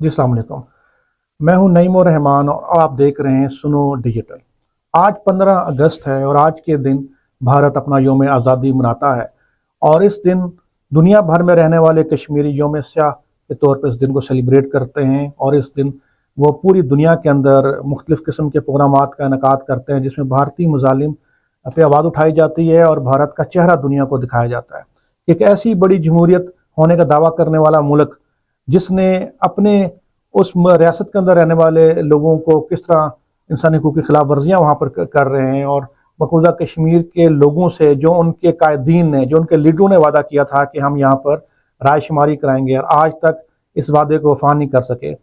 जी अस्सलाम वालेकुम। मैं हूं नईम रहमान और आप देख रहे हैं सुनो डिजिटल। आज 15 अगस्त है और आज के दिन भारत अपना योम आज़ादी मनाता है। और इस दिन दुनिया भर में रहने वाले कश्मीरी योम स्याह के तौर पर इस दिन को सेलिब्रेट करते हैं। और इस दिन वो पूरी दुनिया के अंदर मुख्तलिफ़ किस्म के प्रोग्रामात का इनकाद करते हैं, जिसमें भारतीय मुजालिम पे आवाज़ उठाई जाती है और भारत का चेहरा दुनिया को दिखाया जाता है। एक ऐसी बड़ी जमहूरियत होने का दावा करने वाला मुल्क, जिसने अपने उस रियासत के अंदर रहने वाले लोगों को किस तरह इंसानी हकूक़ की खिलाफ वर्जियाँ वहाँ पर कर रहे हैं, और मकबूजा कश्मीर के लोगों से जो उनके कायदीन ने, जो उनके लीडरों ने वादा किया था कि हम यहाँ पर राय शुमारी कराएंगे, और आज तक इस वादे को वफा नहीं कर सके।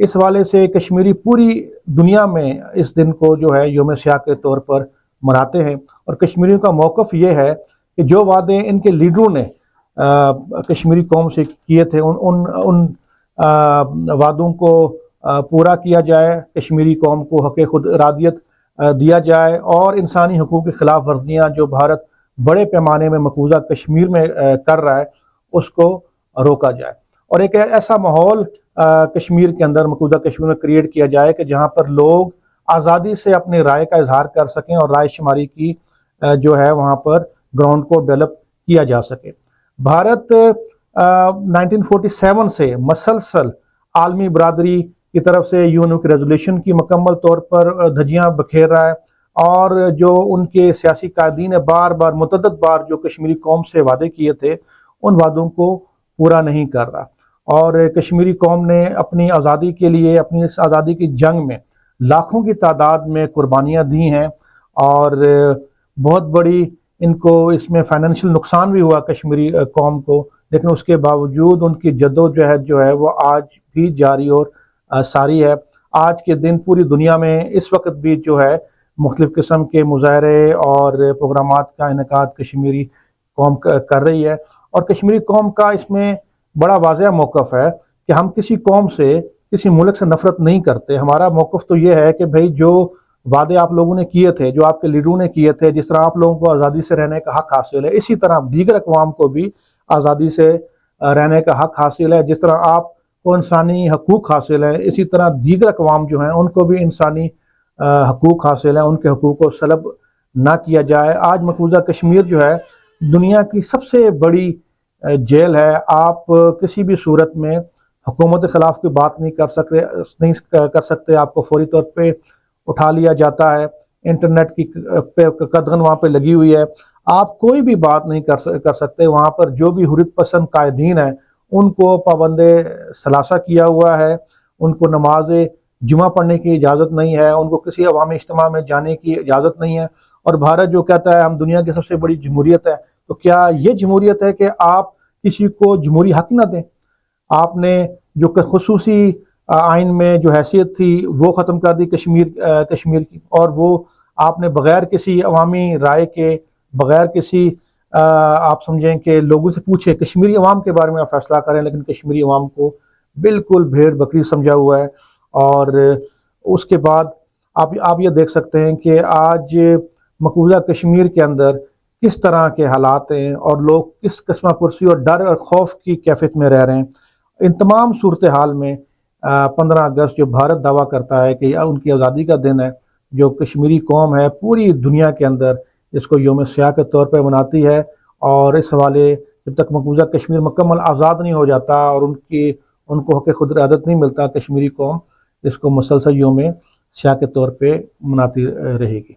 इस हवाले से कश्मीरी पूरी दुनिया में इस दिन को जो है योम स्याह के तौर पर मनाते हैं। और कश्मीरियों का मौक़िफ़ ये है कि जो वादे इनके लीडरों ने कश्मीरी कौम से किए थे, उन उन उन वादों को पूरा किया जाए, कश्मीरी कौम को हक़ खुद इरादियत दिया जाए, और इंसानी हकूक़ की खिलाफ वर्जियाँ जो भारत बड़े पैमाने में मकबूजा कश्मीर में कर रहा है, उसको रोका जाए। और एक ऐसा माहौल कश्मीर के अंदर, मकबूजा कश्मीर में क्रिएट किया जाए कि जहाँ पर लोग आज़ादी से अपनी राय का इजहार कर सकें और राय शुमारी की जो है वहाँ पर ग्राउंड को डेवलप किया जा सके। भारत 1947 से मसलसल आलमी बरादरी की तरफ से यूएनओ की रेजोल्यूशन की मुकम्मल तौर पर धज्जियाँ बखेर रहा है, और जो उनके सियासी कायदीन ने बार बार मुतअद्दिद बार जो कश्मीरी कौम से वादे किए थे, उन वादों को पूरा नहीं कर रहा। और कश्मीरी कौम ने अपनी आज़ादी के लिए, अपनी इस आज़ादी की जंग में लाखों की तादाद में कुर्बानियाँ दी हैं, और बहुत बड़ी इनको इसमें फाइनेंशियल नुकसान भी हुआ कश्मीरी कौम को, लेकिन उसके बावजूद उनकी जद्दोजहद जो है वो आज भी जारी और सारी है। आज के दिन पूरी दुनिया में इस वक्त भी जो है मुख्तलिफ़ किस्म के मुज़ाहरे और प्रोग्रामात का इनेकाद कश्मीरी कौम कर रही है। और कश्मीरी कौम का इसमें बड़ा वाज़ेह मौक़िफ़ है कि हम किसी कौम से, किसी मुल्क से नफ़रत नहीं करते। हमारा मौक़िफ़ तो ये है कि भाई जो वादे आप लोगों ने किए थे, जो आपके लीडरों ने किए थे, जिस तरह आप लोगों को आज़ादी से रहने का हक़ हासिल है, इसी तरह दीगर अक़वाम को भी आज़ादी से रहने का हक़ हासिल है। जिस तरह आपको इंसानी हकूक़ हासिल है, इसी तरह दीगर अक़वाम जो हैं उनको भी इंसानी हकूक़ हासिल है, उनके हकूक़ को सलब ना किया जाए। आज मकबूजा कश्मीर जो है दुनिया की सबसे बड़ी जेल है। आप किसी भी सूरत में हुकूमत के ख़िलाफ़ कोई बात नहीं कर सकते। आपको फौरी तौर पे उठा लिया जाता है। इंटरनेट की कदगन वहाँ पे लगी हुई है, आप कोई भी बात नहीं कर सकते। वहाँ पर जो भी हुर्रियत पसंद कायदीन हैं, उनको पाबंदे सलासा किया हुआ है, उनको नमाज जुमा पढ़ने की इजाज़त नहीं है, उनको किसी अवामी इज्तिमा में जाने की इजाज़त नहीं है। और भारत जो कहता है हम दुनिया की सबसे बड़ी जमहूरियत है, तो क्या ये जमहूरियत है कि आप किसी को जमहूरी हक़ ना दें? आपने जो ख़ुसूसी आइन में जो हैसियत थी वो ख़त्म कर दी कश्मीर की, और वो आपने बग़ैर किसी अवामी राय के, बग़ैर किसी आप समझें कि लोगों से पूछे कश्मीरी अवाम के बारे में आप फ़ैसला करें, लेकिन कश्मीरी अवाम को बिल्कुल भेड़ बकरी समझा हुआ है। और उसके बाद आप ये देख सकते हैं कि आज मकबूजा कश्मीर के अंदर किस तरह के हालात हैं, और लोग किस किस्म पुरसी और डर और खौफ की कैफियत में रह रहे हैं। इन तमाम सूरत हाल में 15 अगस्त जो भारत दावा करता है कि उनकी आज़ादी का दिन है, जो कश्मीरी कौम है पूरी दुनिया के अंदर इसको योम स्याह के तौर पर मनाती है। और इस हवाले जब तक मकबूजा कश्मीर मुकम्मल आज़ाद नहीं हो जाता और उनको हक़ खुद इरादत नहीं मिलता, कश्मीरी कौम इसको मुसलसल योम स्याह के तौर पर मनाती रहेगी।